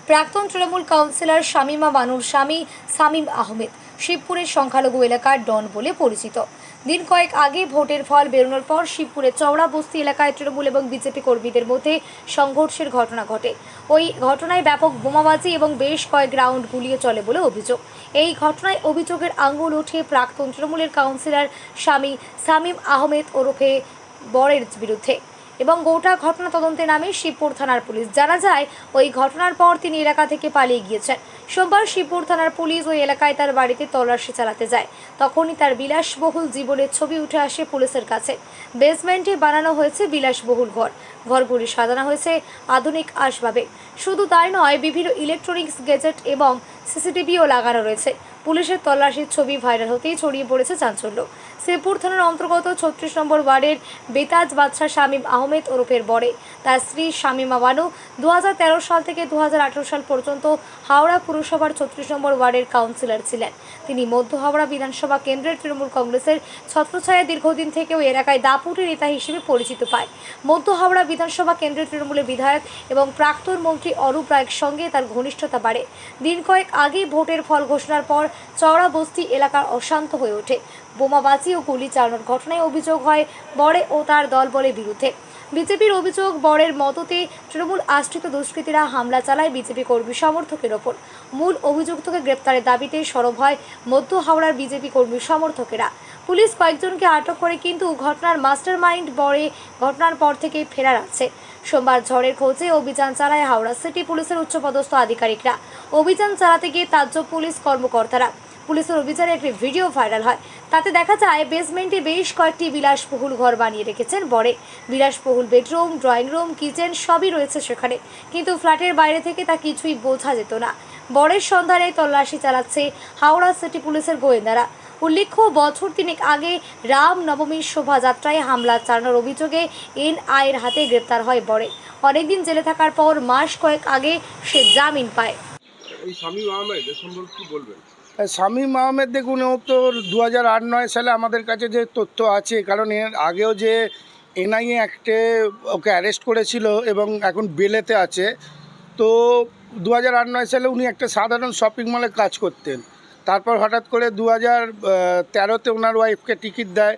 প্রাক্তন তৃণমূল কাউন্সিলর শামীমা বানুর স্বামী শামীম আহমেদ শিবপুরের সংখ্যালঘু এলাকার ডন বলে পরিচিত। দিন কয়েক আগে ভোটের ফল বেরোনোর পর শিবপুরের চওড়া বস্তি এলাকায় তৃণমূল এবং বিজেপি কর্মীদের মধ্যে সংঘর্ষের ঘটনা ঘটে। ওই ঘটনায় ব্যাপক বোমাবাজি এবং বেশ কয়েক রাউন্ড গুলিও চলে বলে অভিযোগ। এই ঘটনায় অভিযোগের আঙুল ওঠে প্রাক্তন তৃণমূলের কাউন্সিলর স্বামী শামীম আহমেদ ওরফে বরের বিরুদ্ধে এবং গোটা ঘটনা তদন্তে নামে শিবপুর থানার পুলিশ। জানা যায় ওই ঘটনার পর তিনি এলাকা থেকে পালিয়ে গিয়েছেন। সোমবার শিবপুর থানার পুলিশ ওই এলাকায় তার বাড়িতে তল্লাশি চালাতে যায়। তখনই তার বিলাসবহুল জীবনের ছবি উঠে আসে পুলিশের কাছে। বেসমেন্টে বানানো হয়েছে বিলাসবহুল ঘরগুলি সাজানো হয়েছে আধুনিক আসবাবে। শুধু তাই নয়, বিভিন্ন ইলেকট্রনিক্স গ্যাজেট এবং সিসিটিভিও লাগানো রয়েছে। পুলিশের তল্লাশির ছবি ভাইরাল হতেই ছড়িয়ে পড়েছে চাঞ্চল্য। শিবপুর থানার অন্তর্গত ৩৬ নম্বর ওয়ার্ডের বেতাজ বাদশাহ শামীম আহমেদ ওরফের বরে তার স্ত্রী শামীমা বানু ২০১৩ সাল থেকে ২০১৮ সাল পর্যন্ত হাওড়া পুরসভার ৩৬ নম্বর ওয়ার্ডের কাউন্সিলর ছিলেন। তিনি মধ্য হাওড়া বিধানসভা কেন্দ্রের তৃণমূল কংগ্রেসের ছত্রছায়ায় দীর্ঘদিন থেকে ওই এলাকায় দাপুটের নেতা হিসেবে পরিচিত পায়। মধ্য হাওড়া বিধানসভা কেন্দ্রের তৃণমূলের বিধায়ক এবং প্রাক্তন মন্ত্রী অরূপ রায়ের সঙ্গে তার ঘনিষ্ঠতা বাড়ে। দিন কয়েক আগে ভোটের ফল ঘোষণার পর চওড়া বস্তি এলাকার অশান্ত হয়ে ওঠে। বোমাবাজি ও গুলি চালানোর ঘটনায় অভিযোগ হয় বরে ও তার দলবলের বিরুদ্ধে। বিজেপির অভিযোগ, বরের মদতে তৃণমূল আশ্রিত দুষ্কৃতীরা হামলা চালায় বিজেপি কর্মী সমর্থকের ওপর। মূল অভিযুক্তকে গ্রেপ্তারের দাবিতে সরব হয় মধ্য হাওড়ার বিজেপি কর্মী সমর্থকেরা। পুলিশ কয়েকজনকে আটক করে, কিন্তু ঘটনার মাস্টারমাইন্ড বরে ঘটনার পর থেকে ফেরার আছে। সোমবার ঝড়ের খোঁজে অভিযান চালায় হাওড়া সিটি পুলিশের উচ্চপদস্থ আধিকারিকরা। অভিযান চালাতে গিয়ে তাজ্জব পুলিশ কর্মকর্তারা। পুলিশের অভিযানে একটি ভিডিও ভাইরাল হয়। তাতে দেখা যায় বেসমেন্টে বেশ কয়েকটি বিলাসবহুল ঘর বানিয়ে রেখেছেন বরে। বিলাসবহুল বেডরুম, ড্রয়িং রুম, কিচেন সবই রয়েছে সেখানে, কিন্তু ফ্ল্যাটের বাইরে থেকে তা কিছুই বোঝা যেত না। বরের সন্ধানে তল্লাশি চালাচ্ছে হাওড়া সিটি পুলিশের গোয়েন্দারা। উল্লেখ্য, বছর তিনেক আগে রাম নবমীর শোভাযাত্রায় হামলা চালানোর অভিযোগে এনআইএর হাতে গ্রেপ্তার হয় বরে। অনেকদিন জেলে থাকার পর মাস কয়েক আগে সে জামিন পায়। এই শামীম আহমেদ এর সম্পর্কে কি বলবেন? শামীম আহমেদ দেখুন, ও তো ২০০৮-৯ সালে আমাদের কাছে যে তথ্য আছে, কারণ এর আগেও যে এনআইএ অ্যাক্টে ওকে অ্যারেস্ট করেছিল এবং এখন বেলেতে আছে। তো ২০০৮-৯ সালে উনি একটা সাধারণ শপিং মলে কাজ করতেন। তারপর হঠাৎ করে ২০১৩-তে ওনার ওয়াইফকে টিকিট দেয়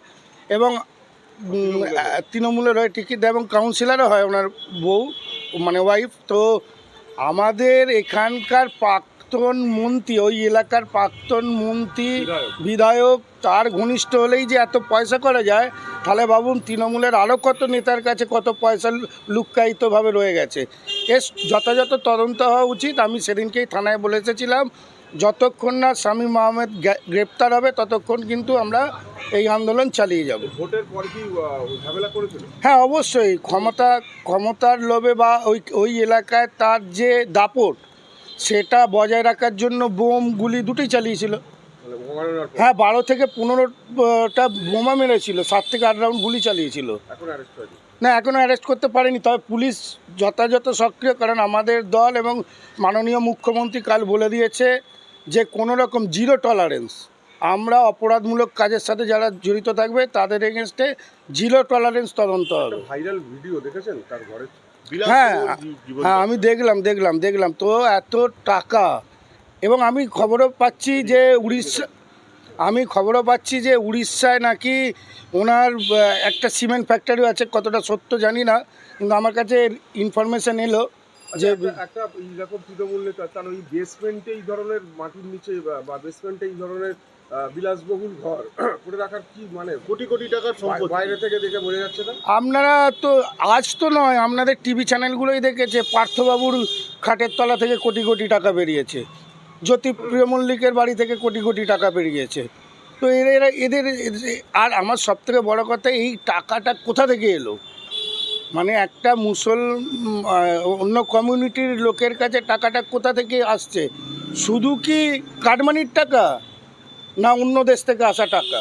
এবং তৃণমূলের হয়ে টিকিট দেয় এবং কাউন্সিলরও হয় ওনার বউ, মানে ওয়াইফ। তো আমাদের এখানকার প্রাক্তন মন্ত্রী, ওই এলাকার প্রাক্তন মন্ত্রী বিধায়ক, তার ঘনিষ্ঠ হলেই যে এত পয়সা করা যায়, তাহলে ভাবুন তৃণমূলের আরও কত নেতার কাছে কত পয়সা লুক্কায়িতভাবে রয়ে গেছে। এর যথাযথ তদন্ত হওয়া উচিত। আমি সেদিনকেই থানায় বলে এসেছিলাম, যতক্ষণ না শামীম আহমেদ গ্রেপ্তার হবে ততক্ষণ কিন্তু আমরা এই আন্দোলন চালিয়ে যাব। ভোটের পর কি ঝামেলা করেছিল? হ্যাঁ, অবশ্যই। ক্ষমতার লোভে বা ওই এলাকায় তার যে দাপট, সেটা বজায় রাখার জন্য বোম গুলি দুটোই চালিয়েছিল। হ্যাঁ, ১২ থেকে ১৫টা বোমা মেরেছিল, ৭ থেকে ৮ রাউন্ড গুলি চালিয়েছিল। না, এখনও অ্যারেস্ট করতে পারেনি, তবে পুলিশ যথাযথ সক্রিয়। কারণ আমাদের দল এবং মাননীয় মুখ্যমন্ত্রী কাল বলে দিয়েছে যে কোনো রকম জিরো টলারেন্স। আমরা অপরাধমূলক কাজের সাথে যারা জড়িত থাকবে তাদের এগেনস্টে জিরো টলারেন্স তদন্ত হবে। ভাইরাল ভিডিও দেখেছেন তার ঘরে? হ্যাঁ, আমি দেখলাম তো এত টাকা। এবং আমি খবরও পাচ্ছি যে উড়িষ্যায় নাকি ওনার একটা সিমেন্ট ফ্যাক্টরি আছে। কতটা সত্য জানি না, কিন্তু আমার কাছে ইনফরমেশন এলো যে একটা এইরকম তৃণমূল নেতা তার ওই বেসমেন্টে এই ধরনের মাটির নিচে বা বেসমেন্টে এই ধরনের বিলাসবহুল ঘর করে রাখার কি মানে? কোটি কোটি টাকার সম্পত্তি বাইরে থেকে দেখে বোঝা যাচ্ছে না। আপনারা তো আজ তো নয়, আপনাদের টিভি চ্যানেলগুলোই দেখেছে, পার্থবাবুর খাটের তলা থেকে কোটি কোটি টাকা বেরিয়েছে, জ্যোতিপ্রিয় মল্লিকের বাড়ি থেকে কোটি কোটি টাকা বেরিয়েছে। তো এদের আর আমার সবথেকে বড় কথা, এই টাকাটা কোথা থেকে এলো? মানে একটা অন্য কমিউনিটির লোকের কাছে টাকাটা কোথা থেকে আসছে? শুধু কি কাটমানির টাকা, না অন্য দেশ থেকে আসা টাকা?